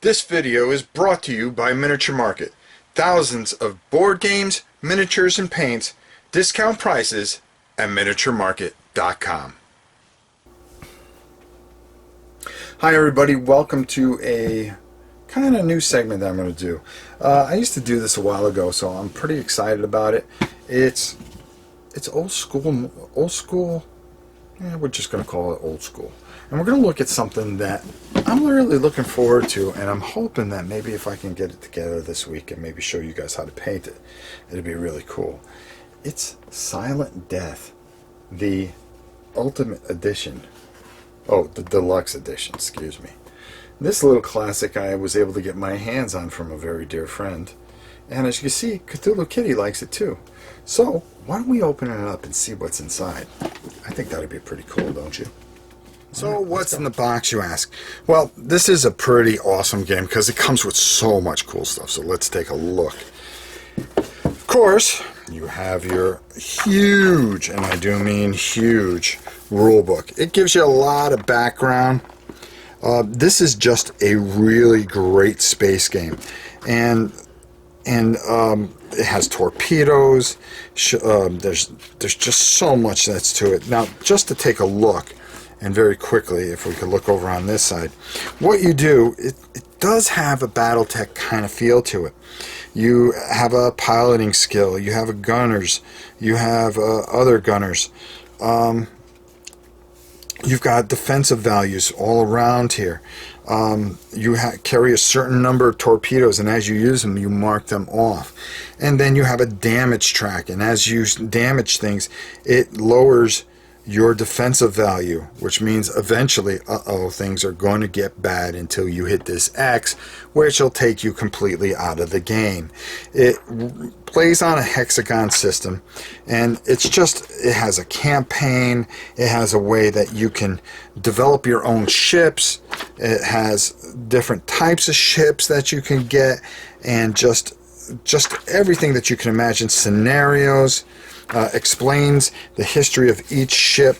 This video is brought to you by Miniature Market. Thousands of board games, miniatures, and paints. Discount prices at miniaturemarket.com. Hi everybody, welcome to a kind of new segment that I'm going to do. I used to do this a while ago, so I'm pretty excited about it. It's old school. Yeah, we're just going to call it old school. And we're going to look at something that I'm really looking forward to, and I'm hoping that maybe if I can get it together this week and maybe show you guys how to paint it, it'd be really cool. It's Silent Death, the Ultimate Edition. Oh, the Deluxe Edition, excuse me. This little classic I was able to get my hands on from a very dear friend. And as you can see, Cthulhu Kitty likes it too. So, why don't we open it up and see what's inside? I think that'd be pretty cool, don't you? So what's in the box, you ask? Well, this is a pretty awesome game because it comes with so much cool stuff. So let's take a look. Of course, you have your huge, and I do mean huge, rule book. It gives you a lot of background. This is just a really great space game. And it has torpedoes. There's just so much that's to it. Now, just to take a look, and very quickly, if we could look over on this side, what you do, it does have a BattleTech kind of feel to it. You have a piloting skill, you have a gunners, you have other gunners. You've got defensive values all around here. You carry a certain number of torpedoes, and as you use them, you mark them off. And then you have a damage track, and as you damage things, it lowers your defensive value, which means eventually, things are going to get bad until you hit this X, which will take you completely out of the game. It plays on a hexagon system, and it has a campaign, it has a way that you can develop your own ships, it has different types of ships that you can get, and just everything that you can imagine, scenarios. Explains the history of each ship.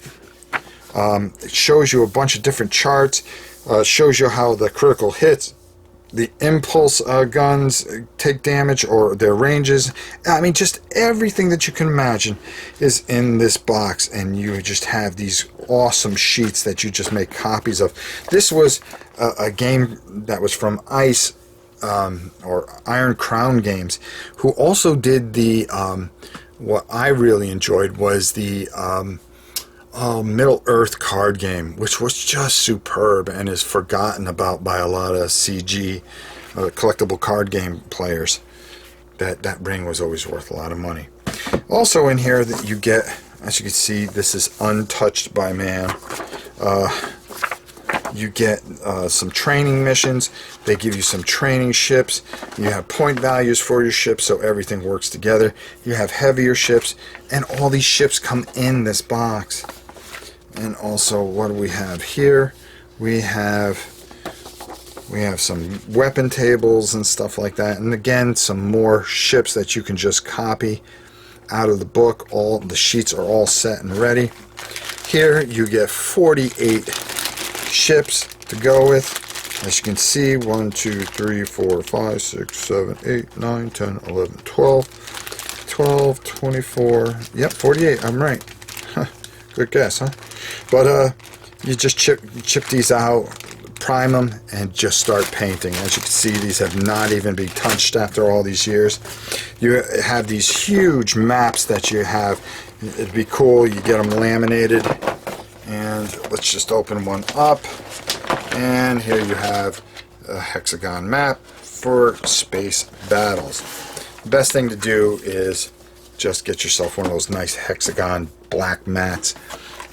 It shows you a bunch of different charts. Shows you how the critical hits, the impulse guns take damage, or their ranges. I mean, just everything that you can imagine is in this box, and you just have these awesome sheets that you just make copies of. This was a game that was from ICE, or Iron Crown Games, who also did the what I really enjoyed was the Middle Earth card game, which was just superb and is forgotten about by a lot of CG collectible card game players. That ring was always worth a lot of money. Also in here that you get, as you can see, this is untouched by man. You get some training missions. They give you some training ships. You have point values for your ships, so everything works together. You have heavier ships, and all these ships come in this box. And also, what do we have here? We have some weapon tables and stuff like that. And again, some more ships that you can just copy out of the book. All the sheets are all set and ready. Here you get 48 ships to go with. As you can see, 1, 2, 3, 4, 5, 6, 7, 8, 9, 10, 11, 12, 12, 24, yep, 48, I'm right. Good guess, huh? But you just chip these out, prime them, and just start painting. As you can see, these have not even been touched after all these years. You have these huge maps that you have. It'd be cool, you get them laminated. And let's just open one up, and here you have a hexagon map for space battles. The best thing to do is just get yourself one of those nice hexagon black mats,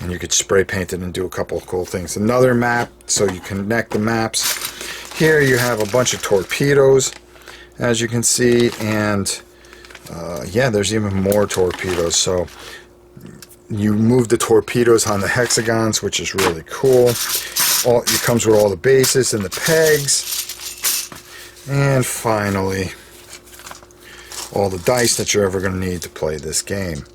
and you could spray paint it and do a couple of cool things. Another map, so you connect the maps. Here you have a bunch of torpedoes, as you can see, and yeah, there's even more torpedoes. So you move the torpedoes on the hexagons, which is really cool. It comes with all the bases and the pegs. And finally, all the dice that you're ever going to need to play this game.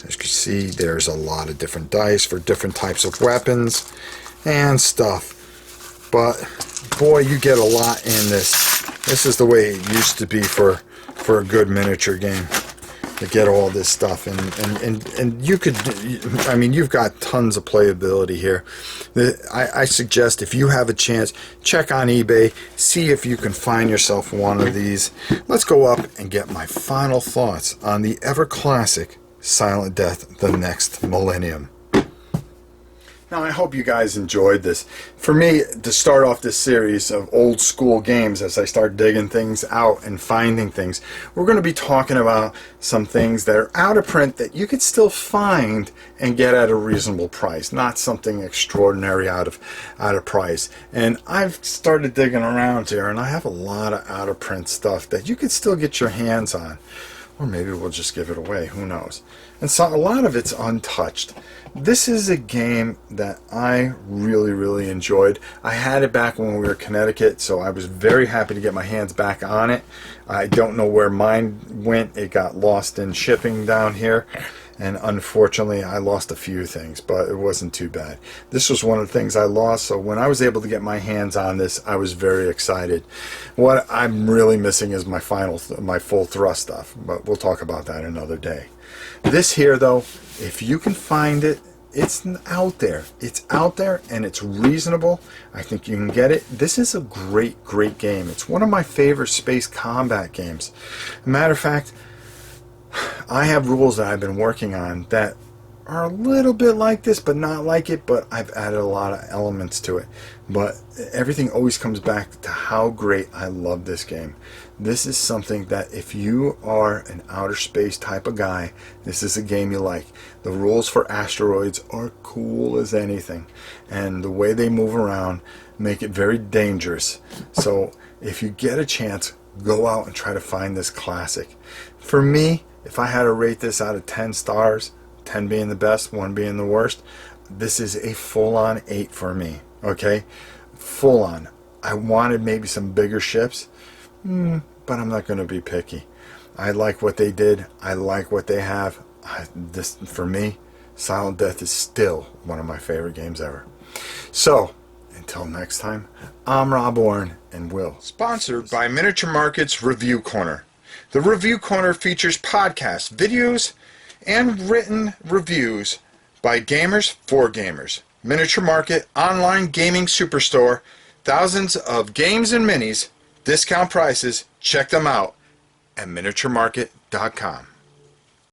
As you can see, there's a lot of different dice for different types of weapons and stuff. But boy, you get a lot in this. This is the way it used to be for a good miniature game, to get all this stuff. And you could, I mean, you've got tons of playability here. I suggest, if you have a chance, check on eBay, see if you can find yourself one of these. Let's go up and get my final thoughts on the ever classic Silent Death: The Next Millennium. Now, I hope you guys enjoyed this. For me, to start off this series of old school games, as I start digging things out and finding things, we're going to be talking about some things that are out of print that you could still find and get at a reasonable price, not something extraordinary out of price. And I've started digging around here, and I have a lot of out of print stuff that you could still get your hands on. Or maybe we'll just give it away, who knows. And so a lot of it's untouched. This is a game that I really enjoyed. I had it back when we were in Connecticut, so I was very happy to get my hands back on it. I don't know where mine went. It got lost in shipping down here, and unfortunately I lost a few things, but it wasn't too bad. This was one of the things I lost, so when I was able to get my hands on this, I was very excited. What I'm really missing is my full thrust stuff, but we'll talk about that another day. This here, though, if you can find it, it's out there. It's out there, and it's reasonable. I think you can get it. This is a great game. It's one of my favorite space combat games. Matter of fact, I have rules that I've been working on that are a little bit like this, but not like it, but I've added a lot of elements to it. But everything always comes back to how great I love this game. This is something that if you are an outer space type of guy, this is a game you like. The rules for asteroids are cool as anything, and the way they move around make it very dangerous. So if you get a chance, go out and try to find this classic. For me, if I had to rate this out of 10 stars, 10 being the best, 1 being the worst, this is a full-on 8 for me. Okay? Full on. I wanted maybe some bigger ships, but I'm not going to be picky. I like what they did. I like what they have. This, for me, Silent Death is still one of my favorite games ever. So, until next time, I'm Rob Orrin, and Will. Sponsored by Miniature Market's Review Corner. The Review Corner features podcasts, videos, and written reviews by gamers for gamers. Miniature Market, online gaming superstore, thousands of games and minis, discount prices. Check them out at miniaturemarket.com.